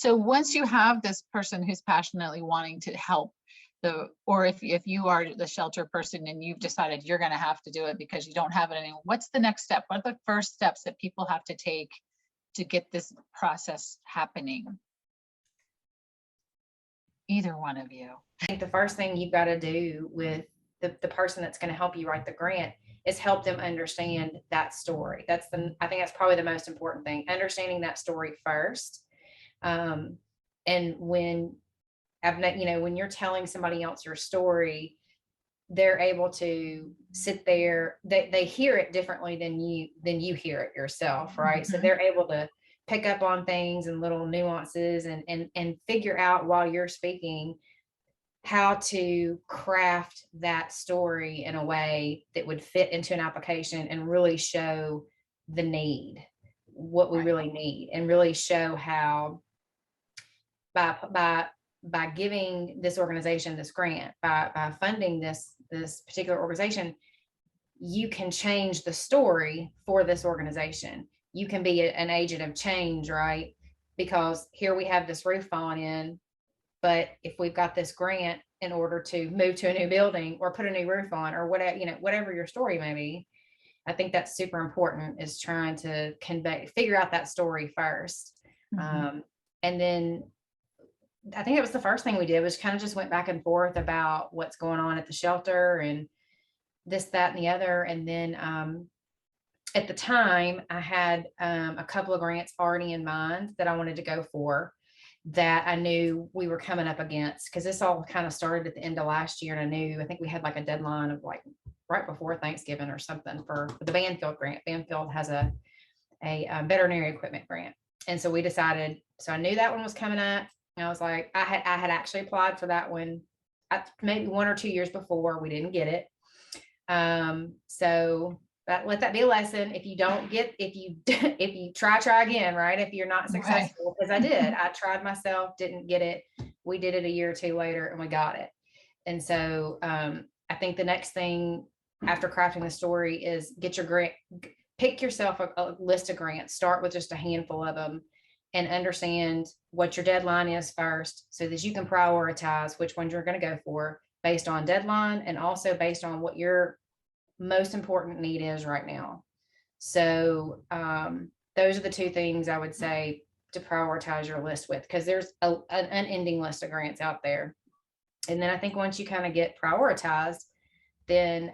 So once you have this person who's passionately wanting to help, or if you are the shelter person and you've decided you're going to have to do it because you don't have it anymore, what's the next step? What are the first steps that people have to take to get this process happening? Either one of you. I think the first thing you've got to do with the person that's going to help you write the grant is help them understand that story. I think that's probably the most important thing, understanding that story first. And when when you're telling somebody else your story, they're able to sit there, they hear it differently than you hear it yourself, right? So they're able to pick up on things and little nuances and figure out while you're speaking how to craft that story in a way that would fit into an application and really show the need, what we really need, and really show how by giving this organization this grant, by funding this particular organization, you can change the story for this organization. You can be an agent of change, right? Because here we have this roof falling in, but if we've got this grant in order to move to a new building or put a new roof on or whatever, whatever your story may be, I think that's super important, is trying to figure out that story first. And then I think it was the first thing we did was kind of just went back and forth about what's going on at the shelter and this, that, and the other. And then at the time I had a couple of grants already in mind that I wanted to go for, that I knew we were coming up against, because this all kind of started at the end of last year. And I think we had like a deadline of like right before Thanksgiving or something for the Banfield grant. Banfield has a veterinary equipment grant. And so we decided, so I knew that one was coming up. And I was like, I had actually applied for that one maybe 1 or 2 years before. We didn't get it. So let that be a lesson. If you try again, right? If you're not successful, because I did, I tried myself, didn't get it. We did it a year or two later and we got it. And so I think the next thing after crafting the story is get your grant, pick yourself a list of grants, start with just a handful of them, and understand what your deadline is first, so that you can prioritize which ones you're going to go for based on deadline and also based on what your most important need is right now. So those are the two things I would say to prioritize your list with, because there's an unending list of grants out there. And then I think once you kind of get prioritized, then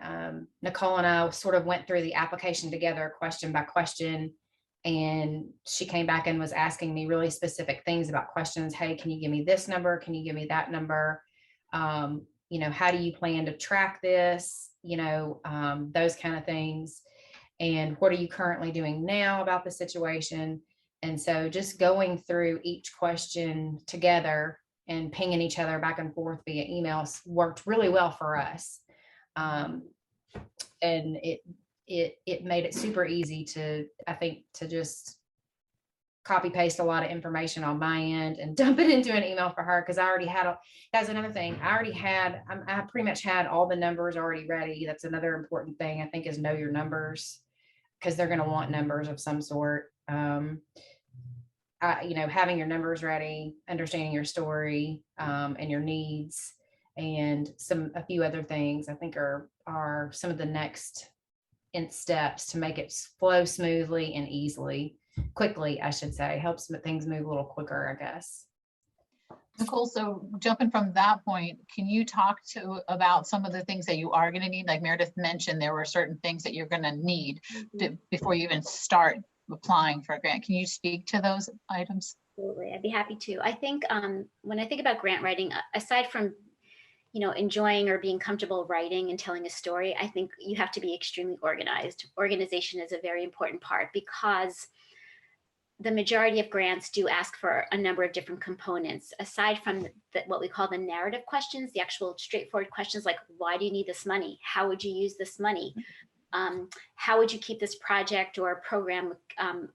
Nicole and I sort of went through the application together, question by question. And she came back and was asking me really specific things about questions. Hey, can you give me this number? Can you give me that number? How do you plan to track this? Those kind of things. And what are you currently doing now about the situation? And so just going through each question together and pinging each other back and forth via emails worked really well for us. And it made it super easy to just copy paste a lot of information on my end and dump it into an email for her. Cause I already had, that's another thing. I pretty much had all the numbers already ready. That's another important thing I think, is know your numbers, cause they're going to want numbers of some sort. Having your numbers ready, understanding your story, and your needs, and a few other things I think are some of the next steps to make it flow smoothly and quickly, I should say, helps things move a little quicker, I guess. Nicole, so jumping from that point, can you talk about some of the things that you are going to need? Like Meredith mentioned, there were certain things that you're going to need before you even start applying for a grant. Can you speak to those items? Absolutely, I'd be happy to. I think when I think about grant writing, aside from enjoying or being comfortable writing and telling a story, I think you have to be extremely organized. Organization is a very important part, because the majority of grants do ask for a number of different components. Aside from what we call the narrative questions, the actual straightforward questions like, why do you need this money? How would you use this money? How would you keep this project or program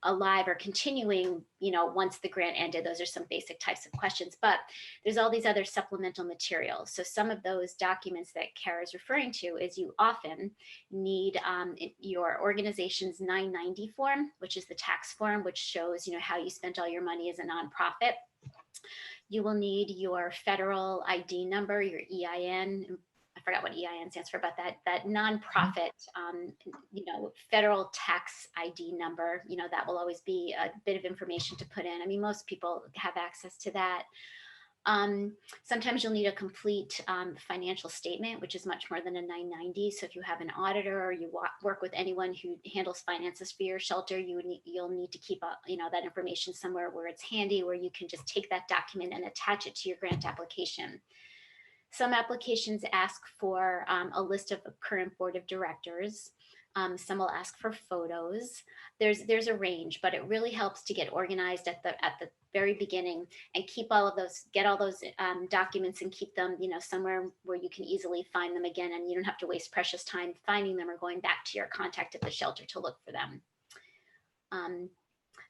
alive or continuing, once the grant ended? Those are some basic types of questions, but there's all these other supplemental materials. So some of those documents that Kara is referring to is you often need your organization's 990 form, which is the tax form, which shows, how you spent all your money as a nonprofit. You will need your federal ID number, your EIN. I forgot what EIN stands for, but that nonprofit, federal tax ID number, that will always be a bit of information to put in. I mean, most people have access to that. Sometimes you'll need a complete financial statement, which is much more than a 990. So if you have an auditor or you work with anyone who handles finances for your shelter, you'll need to keep that information somewhere where it's handy, where you can just take that document and attach it to your grant application. Some applications ask for a list of current board of directors. Some will ask for photos. There's a range, but it really helps to get organized at the very beginning and get all those documents and keep them, somewhere where you can easily find them again, and you don't have to waste precious time finding them or going back to your contact at the shelter to look for them.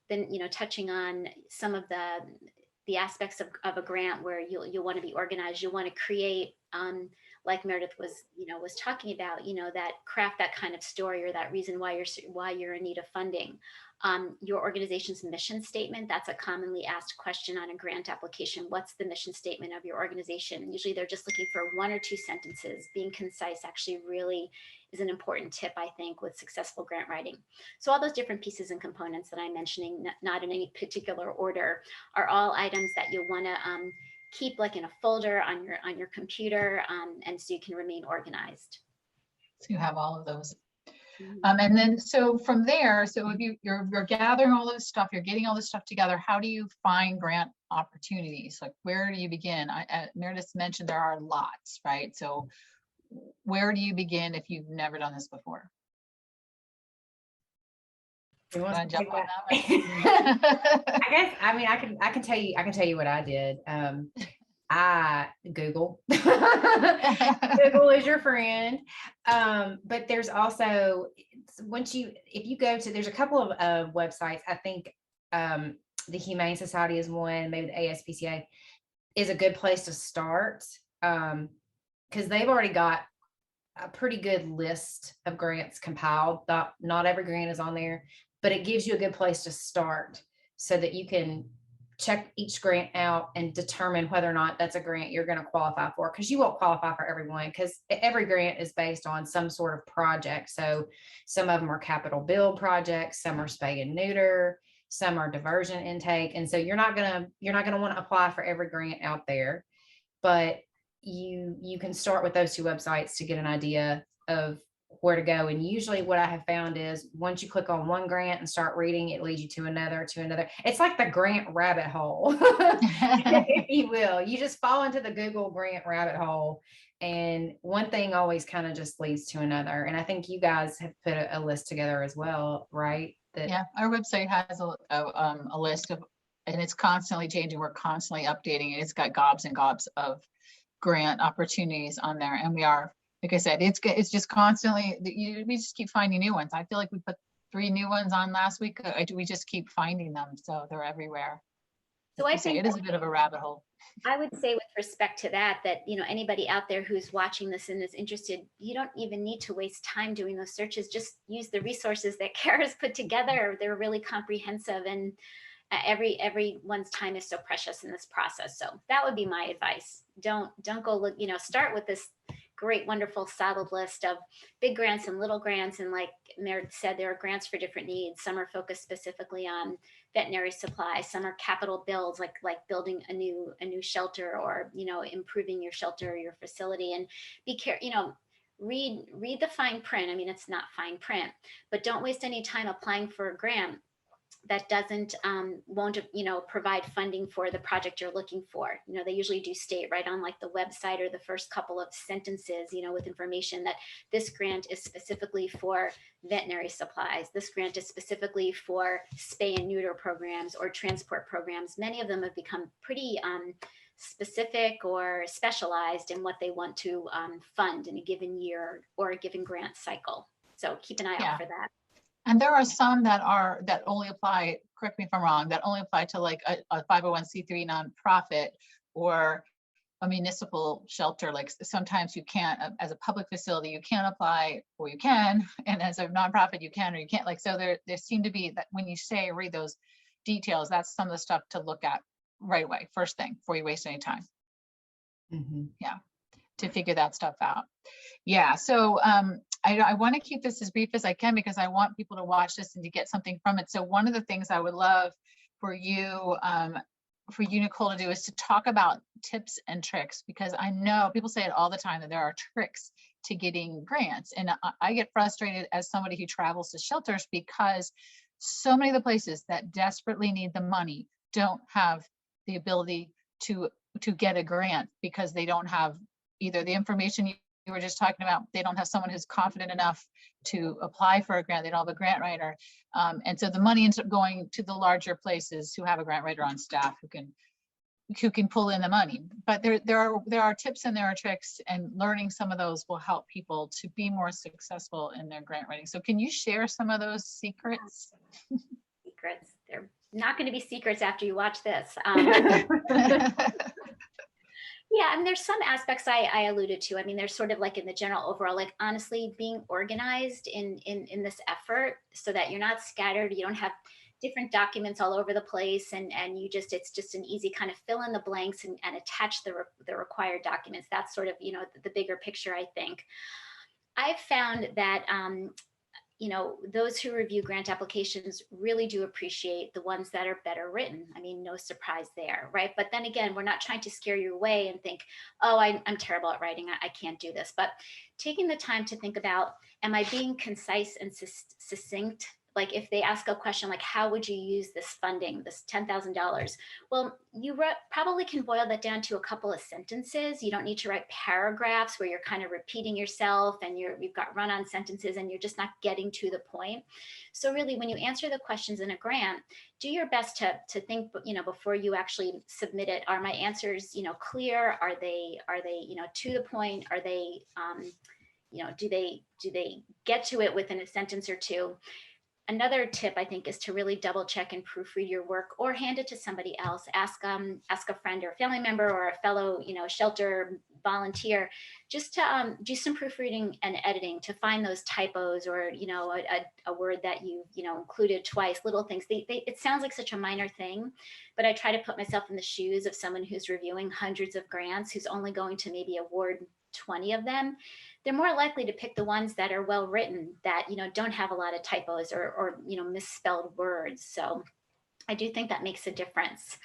Then, touching on some of the aspects of a grant where you'll want to be organized, you'll want to create, like Meredith was talking about, that craft that kind of story or that reason why you're in need of funding. Your organization's mission statement, that's a commonly asked question on a grant application. What's the mission statement of your organization? Usually they're just looking for 1 or 2 sentences. Being concise actually really is an important tip, I think, with successful grant writing. So all those different pieces and components that I'm mentioning, not in any particular order, are all items that you'll want to keep like in a folder on your computer, and so you can remain organized. So you have all of those. And then, so from there, so if you're gathering all this stuff, you're getting all this stuff together, how do you find grant opportunities? Like, where do you begin? Meredith mentioned there are lots, right? So where do you begin if you've never done this before? I guess, I can tell you what I did. I Google. Google is your friend. But there's also, if you go to, there's a couple of websites. I think the Humane Society is one, maybe the ASPCA is a good place to start, because they've already got a pretty good list of grants compiled. Not every grant is on there, but it gives you a good place to start so that you can check each grant out and determine whether or not that's a grant you're going to qualify for, because you won't qualify for everyone, because every grant is based on some sort of project. So some of them are capital build projects, some are spay and neuter, some are diversion intake. And so you're not going to want to apply for every grant out there, but you can start with those 2 websites to get an idea of where to go. And usually what I have found is once you click on one grant and start reading, it leads you to another. It's like the grant rabbit hole, if you will. You just fall into the Google grant rabbit hole, and one thing always kind of just leads to another. And I think you guys have put a list together as well, right? Yeah, our website has a list of, and it's constantly changing. We're constantly updating it. It's got gobs and gobs of grant opportunities on there, and we are, like I said, it's just constantly, we just keep finding new ones. I feel like we put 3 new ones on last week. We just keep finding them, so they're everywhere. So I think it is a bit of a rabbit hole. I would say with respect to that anybody out there who's watching this and is interested, you don't even need to waste time doing those searches. Just use the resources that Kara's put together. They're really comprehensive, and everyone's time is so precious in this process. So that would be my advice. Don't go look, start with this great, wonderful, solid list of big grants and little grants. And like Meredith said, there are grants for different needs. Some are focused specifically on veterinary supplies. Some are capital builds, like building a new shelter, or, improving your shelter or your facility. And be careful, read the fine print. I mean, it's not fine print, but don't waste any time applying for a grant that won't provide funding for the project you're looking for. They usually do state right on like the website or the first couple of sentences, with information that this grant is specifically for veterinary supplies. This grant is specifically for spay and neuter programs or transport programs. Many of them have become pretty specific or specialized in what they want to fund in a given year or a given grant cycle. So keep an eye out for that. And there are some that only apply, correct me if I'm wrong, that only apply to like a 501c3 nonprofit or a municipal shelter. Like sometimes you can't, as a public facility, you can't apply, or you can, and as a nonprofit, you can or you can't. Like, so there seem to be that when you say read those details, that's some of the stuff to look at right away, first thing, before you waste any time. Mhm. Yeah, to figure that stuff out. Yeah, so I want to keep this as brief as I can because I want people to watch this and to get something from it. So one of the things I would love for you, Nicole, to do is to talk about tips and tricks, because I know people say it all the time that there are tricks to getting grants. And I get frustrated as somebody who travels to shelters because so many of the places that desperately need the money don't have the ability to get a grant because they don't have either the information you were just talking about, they don't have someone who's confident enough to apply for a grant, they don't have a grant writer. And so the money ends up going to the larger places who have a grant writer on staff who can pull in the money. But there are tips and there are tricks, and learning some of those will help people to be more successful in their grant writing. So can you share some of those secrets? Secrets. They're not going to be secrets after you watch this. Yeah, I mean, there's some aspects I alluded to. I mean, there's sort of like in the general overall, like honestly being organized in this effort so that you're not scattered. You don't have different documents all over the place, and it's just an easy kind of fill in the blanks and attach the required documents. That's sort of, the bigger picture, I think. I've found that those who review grant applications really do appreciate the ones that are better written. I mean, no surprise there, right? But then again, we're not trying to scare you away and think, oh, I'm terrible at writing, I can't do this. But taking the time to think about, am I being concise and succinct? Like if they ask a question like, how would you use this funding, this $10,000? Well, you probably can boil that down to a couple of sentences. You don't need to write paragraphs where you're kind of repeating yourself and you've got run-on sentences and you're just not getting to the point. So really, when you answer the questions in a grant, do your best to think, before you actually submit it, are my answers, clear? Are they, to the point? Are they, do they get to it within a sentence or two? Another tip, I think, is to really double check and proofread your work, or hand it to somebody else. Ask a friend or a family member or a fellow, shelter volunteer, just to do some proofreading and editing to find those typos or, a word that you included twice, little things. It sounds like such a minor thing, but I try to put myself in the shoes of someone who's reviewing hundreds of grants, who's only going to maybe award 20 of them. They're more likely to pick the ones that are well written, that don't have a lot of typos or misspelled words. So I do think that makes a difference.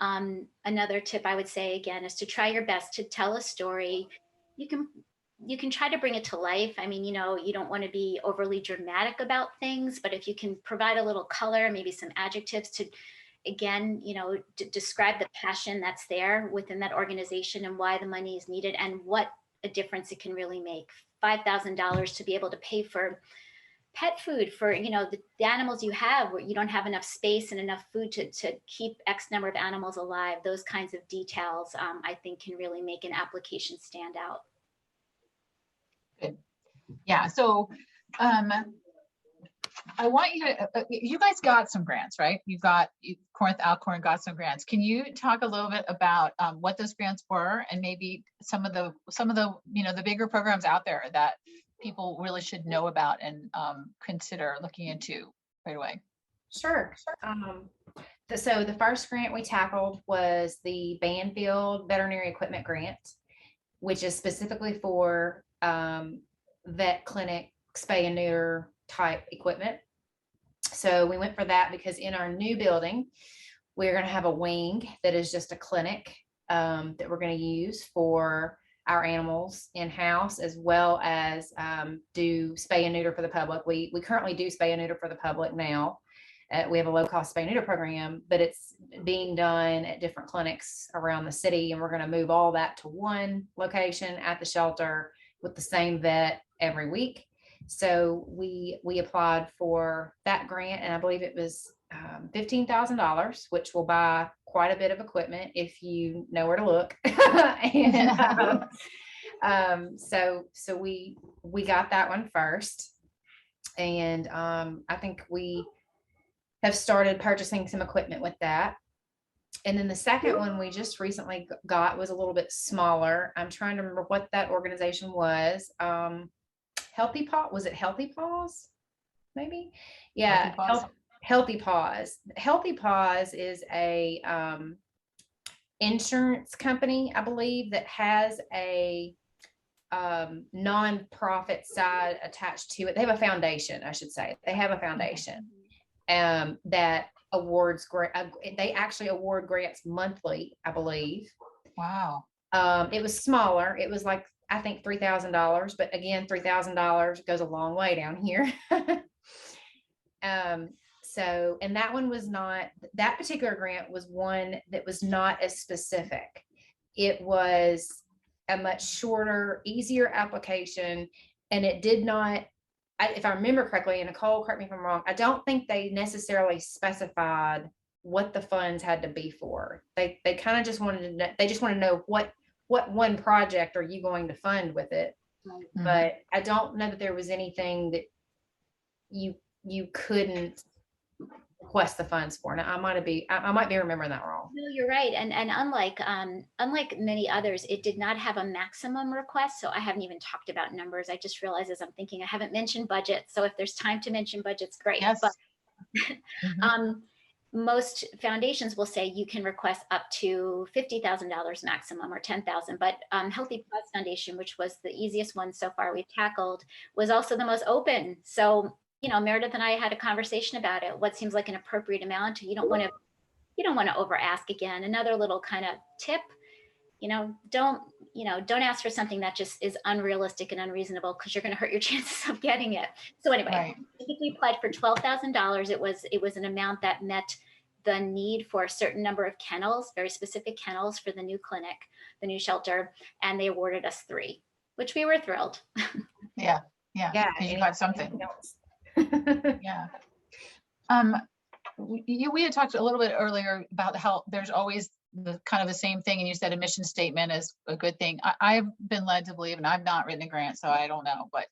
Another tip I would say again is to try your best to tell a story. You can try to bring it to life. I mean, you don't want to be overly dramatic about things, but if you can provide a little color, maybe some adjectives to, again, describe the passion that's there within that organization and why the money is needed and what a difference it can really make. $5,000 to be able to pay for pet food for the animals you have, where you don't have enough space and enough food to keep X number of animals alive. Those kinds of details, I think, can really make an application stand out. Good. Yeah. So I want you to, you guys got some grants, right? Corinth Alcorn got some grants. Can you talk a little bit about what those grants were, and maybe some of the the bigger programs out there that people really should know about and consider looking into right away? Sure. So the first grant we tackled was the Banfield Veterinary Equipment Grant, which is specifically for vet clinic spay and neuter type equipment. So we went for that because in our new building, we're going to have a wing that is just a clinic that we're going to use for our animals in-house, as well as do spay and neuter for the public. We currently do spay and neuter for the public now. We have a low-cost spay and neuter program, but it's being done at different clinics around the city, and we're going to move all that to one location at the shelter with the same vet every week. So we applied for that grant, and I believe it was $15,000, which will buy quite a bit of equipment if you know where to look. And so we got that one first, and I think we have started purchasing some equipment with that. And then the second one we just recently got was a little bit smaller. I'm trying to remember what that organization was. Healthy Paw, was it Healthy Paws? Maybe? Yeah, Healthy Paws. Healthy Paws is a insurance company, I believe, that has a nonprofit side attached to it. They have a foundation, I should say. They have a foundation that awards they actually award grants monthly, I believe. Wow. It was smaller. It was like, I think $3,000, but again, $3,000 goes a long way down here. So, and that one was not, that particular grant was one that was not as specific. It was a much shorter, easier application, and it did not, if I remember correctly, and Nicole, correct me if I'm wrong, I don't think they necessarily specified what the funds had to be for. They kind of just wanted to know, they just want to know what one project are you going to fund with it. Mhm. But I don't know that there was anything that you couldn't request the funds for. Now I might be remembering that wrong. No, you're right. And unlike many others, it did not have a maximum request. So I haven't even talked about numbers. I just realized as I'm thinking, I haven't mentioned budget. So if there's time to mention budgets, great. Yes. But Mhm. most foundations will say you can request up to $50,000 maximum or 10,000. But Healthy Paws Foundation, which was the easiest one so far we've tackled, was also the most open. So, you know, Meredith and I had a conversation about it. What seems like an appropriate amount? You don't want to over ask again. Another little kind of tip, don't ask for something that just is unrealistic and unreasonable, because you're going to hurt your chances of getting it. So anyway, Right. I think we applied for $12,000. It was an amount that met the need for a certain number of kennels, very specific kennels for the new clinic, the new shelter, and they awarded us 3, which we were thrilled. Yeah. Because you got something. Yeah. We had talked a little bit earlier about how there's always the kind of the same thing, and you said a mission statement is a good thing. I've been led to believe, and I've not written a grant, so I don't know, but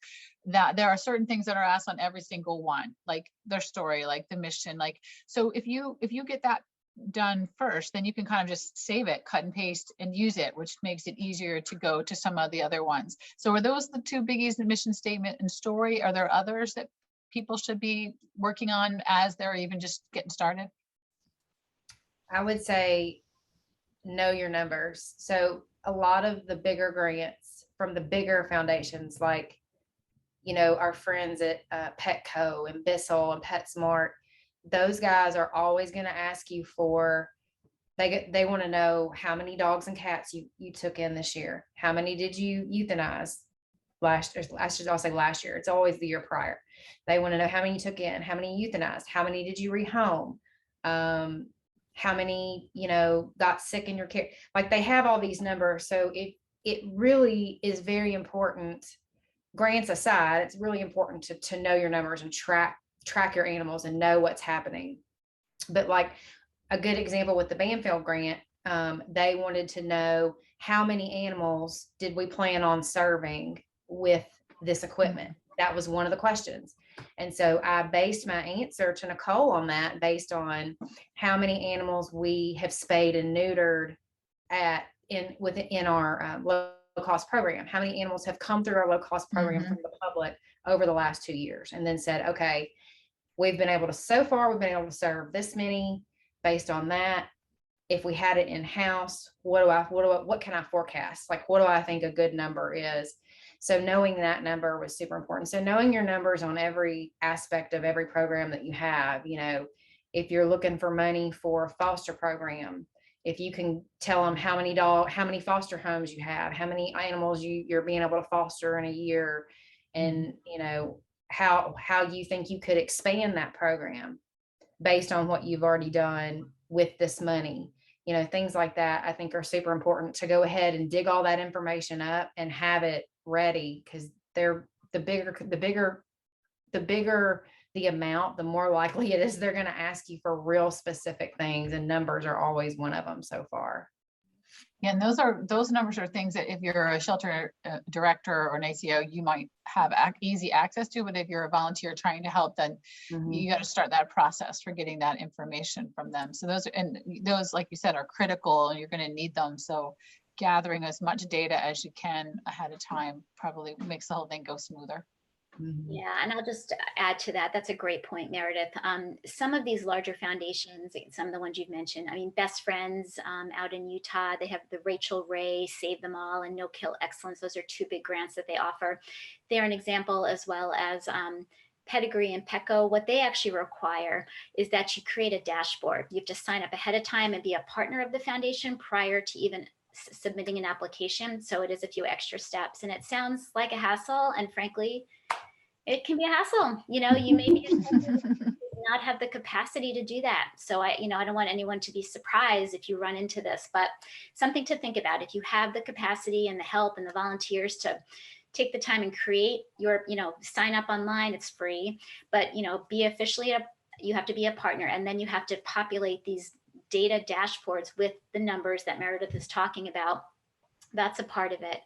that there are certain things that are asked on every single one, like their story, like the mission, like, so if you get that done first, then you can kind of just save it, cut and paste, and use it, which makes it easier to go to some of the other ones. So are those the two biggies, the mission statement and story? Are there others that people should be working on as they're even just getting started? I would say know your numbers. So a lot of the bigger grants from the bigger foundations, like, our friends at Petco and Bissell and PetSmart, those guys are always going to ask you for, they want to know how many dogs and cats you took in this year. How many did you euthanize last year? It's always the year prior. They want to know how many you took in, how many you euthanized, how many did you rehome, how many, got sick in your care. Like, they have all these numbers. So it really is very important, grants aside, it's really important to know your numbers and track your animals and know what's happening. But like a good example with the Banfield grant, they wanted to know how many animals did we plan on serving with this equipment. That was one of the questions. And so I based my answer to Nicole on that, based on how many animals we have spayed and neutered within our low cost program. How many animals have come through our low cost program from the public over the last 2 years? And then said, okay, we've been able to serve this many. Based on that, if we had it in-house, what can I forecast? Like, what do I think a good number is? So knowing that number was super important. So knowing your numbers on every aspect of every program that you have, if you're looking for money for a foster program, if you can tell them how many foster homes you have, how many animals you're being able to foster in a year, and how you think you could expand that program based on what you've already done with this money. Things like that, I think, are super important to go ahead and dig all that information up and have it ready, because they're the bigger the amount, the more likely it is they're going to ask you for real specific things, and numbers are always one of them so far. Yeah, and those numbers are things that if you're a shelter director or an ACO, you might have easy access to, but if you're a volunteer trying to help, then you got to start that process for getting that information from them. So those, like you said, are critical, and you're going to need them. So gathering as much data as you can ahead of time probably makes the whole thing go smoother. Yeah, and I'll just add to that. That's a great point, Meredith. Some of these larger foundations, some of the ones you've mentioned, I mean, Best Friends out in Utah, they have the Rachel Ray Save Them All and No Kill Excellence. Those are two big grants that they offer. They're an example, as well as Pedigree and Pecco. What they actually require is that you create a dashboard. You have to sign up ahead of time and be a partner of the foundation prior to even submitting an application. So it is a few extra steps, and it sounds like a hassle. And frankly, it can be a hassle. You know, you may be not have the capacity to do that. So I don't want anyone to be surprised if you run into this, but something to think about. If you have the capacity and the help and the volunteers to take the time and create your, sign up online, it's free, but, be officially you have to be a partner, and then you have to populate these data dashboards with the numbers that Meredith is talking about. That's a part of it.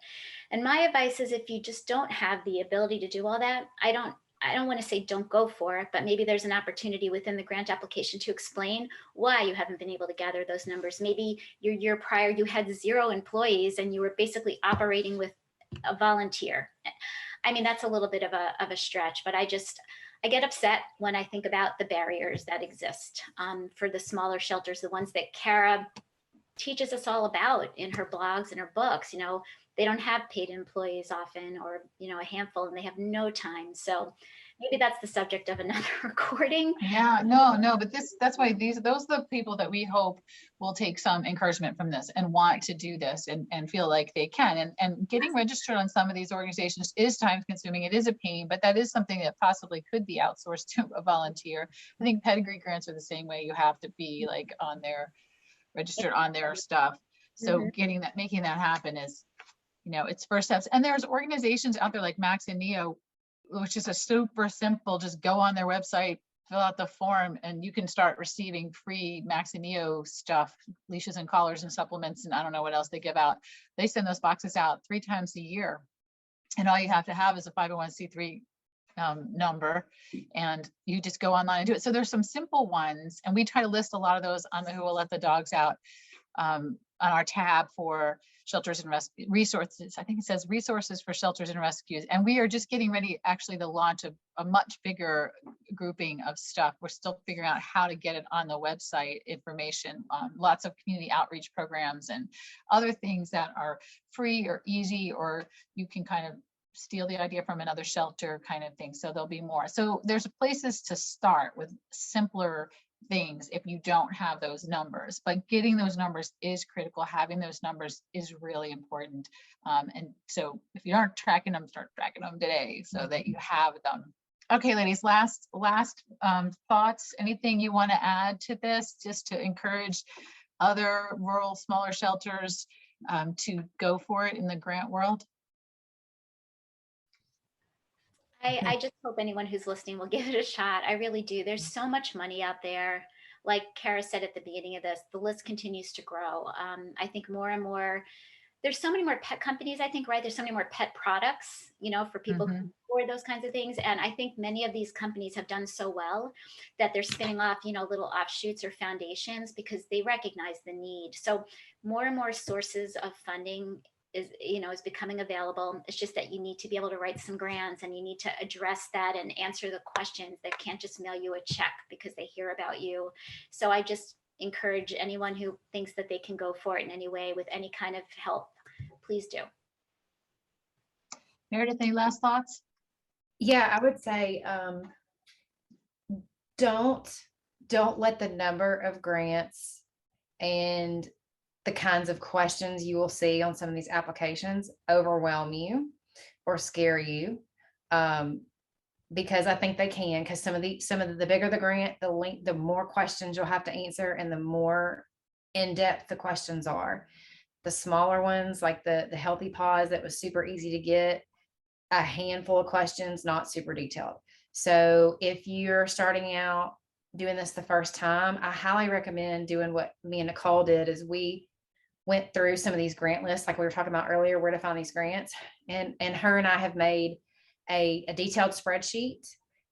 And my advice is, if you just don't have the ability to do all that, I don't want to say don't go for it, but maybe there's an opportunity within the grant application to explain why you haven't been able to gather those numbers. Maybe your year prior, you had 0 employees and you were basically operating with a volunteer. I mean, that's a little bit of a stretch, but I get upset when I think about the barriers that exist for the smaller shelters, the ones that Kara teaches us all about in her blogs and her books. They don't have paid employees often, or a handful, and they have no time. So maybe that's the subject of another recording. Yeah, no, but that's why those are the people that we hope will take some encouragement from this and want to do this and feel like they can. And getting registered on some of these organizations is time consuming. It is a pain, but that is something that possibly could be outsourced to a volunteer. I think pedigree grants are the same way. You have to be like on their registered on their stuff. So making that happen is, it's first steps. And there's organizations out there like Max and Neo, which is a super simple, just go on their website, fill out the form, and you can start receiving free Max and Neo stuff, leashes and collars and supplements, and I don't know what else they give out. They send those boxes out 3 times a year. And all you have to have is a 501c3 number, and you just go online and do it. So there's some simple ones, and we try to list a lot of those on the Who Will Let the Dogs Out on our tab for shelters and rescue resources. I think it says resources for shelters and rescues. And we are just getting ready actually to launch a much bigger grouping of stuff. We're still figuring out how to get it on the website information, lots of community outreach programs and other things that are free or easy, or you can kind of steal the idea from another shelter kind of thing. So there'll be more. So there's places to start with simpler things if you don't have those numbers, but getting those numbers is critical. Having those numbers is really important. And so if you aren't tracking them, start tracking them today so that you have them. Okay, ladies, last thoughts, anything you want to add to this, just to encourage other rural, smaller shelters to go for it in the grant world? I just hope anyone who's listening will give it a shot. I really do. There's so much money out there. Like Kara said at the beginning of this, the list continues to grow. I think more and more, there's so many more pet companies, I think, right? There's so many more pet products, for people who afford those kinds of things. And I think many of these companies have done so well that they're spinning off, little offshoots or foundations because they recognize the need. So more and more sources of funding is becoming available. It's just that you need to be able to write some grants, and you need to address that and answer the questions. They can't just mail you a check because they hear about you. So I just encourage anyone who thinks that they can go for it in any way with any kind of help, please do. Meredith, any last thoughts? Yeah, I would say don't let the number of grants and the kinds of questions you will see on some of these applications overwhelm you or scare you, because I think they can. Because some of the bigger the grant, the more questions you'll have to answer, and the more in depth the questions are. The smaller ones, like the Healthy Paws, that was super easy to get, a handful of questions, not super detailed. So if you're starting out doing this the first time, I highly recommend doing what me and Nicole did. Is we went through some of these grant lists, like we were talking about earlier, where to find these grants. And her and I have made a detailed spreadsheet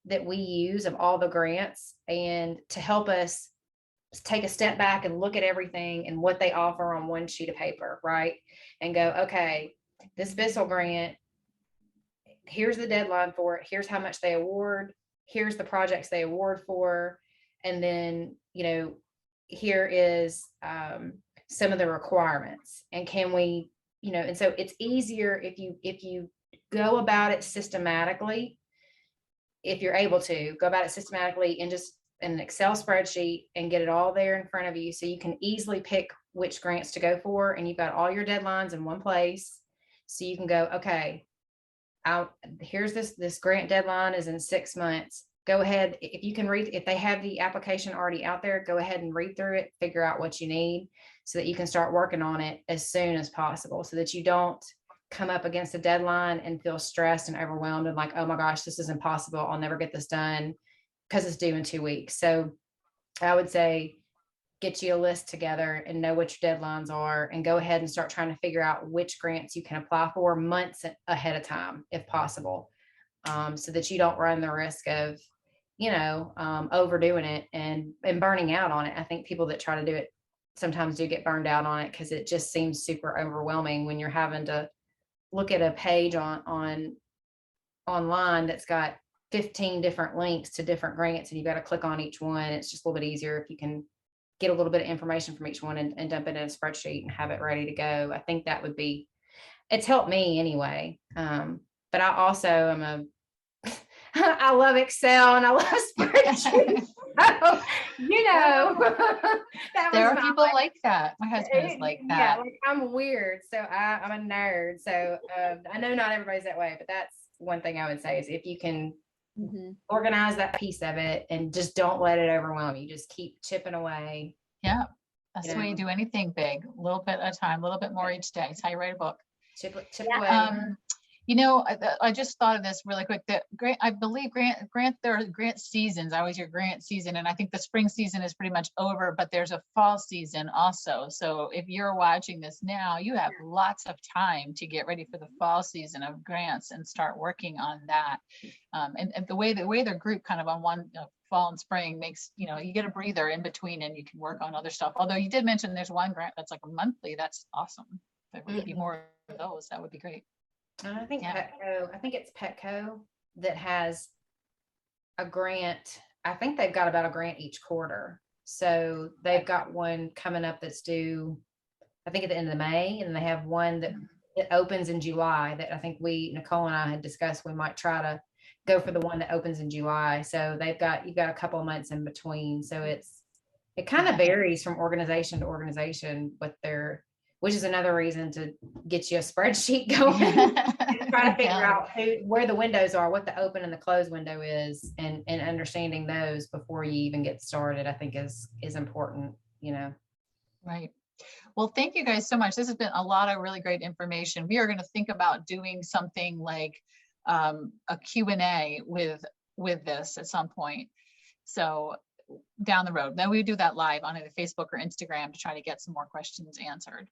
that we use of all the grants, and to help us take a step back and look at everything and what they offer on one sheet of paper, right? And go, okay, this Bissell grant here's the deadline for it. Here's how much they award. Here's the projects they award for. And then, here is some of the requirements, and can we, and so it's easier if you go about it systematically, if you're able to go about it systematically in just an Excel spreadsheet and get it all there in front of you, so you can easily pick which grants to go for, and you've got all your deadlines in one place. So you can go, okay, here's this grant deadline is in 6 months. Go ahead, if you can read, if they have the application already out there, go ahead and read through it, figure out what you need so that you can start working on it as soon as possible, so that you don't come up against a deadline and feel stressed and overwhelmed and like, oh my gosh, this is impossible. I'll never get this done because it's due in 2 weeks. So I would say get you a list together and know what your deadlines are, and go ahead and start trying to figure out which grants you can apply for months ahead of time, if possible, so that you don't run the risk of, overdoing it and burning out on it. I think people that try to do it sometimes do get burned out on it, because it just seems super overwhelming when you're having to look at a page online that's got 15 different links to different grants, and you've got to click on each one. It's just a little bit easier if you can get a little bit of information from each one and dump it in a spreadsheet and have it ready to go. I think that would be, it's helped me anyway. But I also am I love Excel and I love spreadsheets. So, there are people like that. My husband is like that. Yeah, like I'm weird. So I'm a nerd. So I know not everybody's that way, but that's one thing I would say is if you can organize that piece of it and just don't let it overwhelm you. Just keep chipping away. Yeah. That's the way you do anything big, a little bit at a time, a little bit more each day. It's how you write a book. Chip away. I just thought of this really quick. That I believe there are grant seasons. I always hear grant season, and I think the spring season is pretty much over, but there's a fall season also. So if you're watching this now, you have lots of time to get ready for the fall season of grants and start working on that. And the way they're grouped kind of on one fall and spring makes, you get a breather in between and you can work on other stuff. Although you did mention there's one grant that's like a monthly. That's awesome. If there would be more of those, that would be great. I think Petco, I think it's Petco that has a grant. I think they've got about a grant each quarter. So they've got one coming up that's due, I think at the end of May, and they have one that it opens in July that I think Nicole and I had discussed we might try to go for the one that opens in July. So you've got a couple of months in between. So it kind of varies from organization to organization which is another reason to get you a spreadsheet going and try to figure out where the windows are, what the open and the close window is, and understanding those before you even get started, I think is important, Right. Well, thank you guys so much. This has been a lot of really great information. We are going to think about doing something like a Q&A with this at some point. So down the road, then we do that live on either Facebook or Instagram to try to get some more questions answered.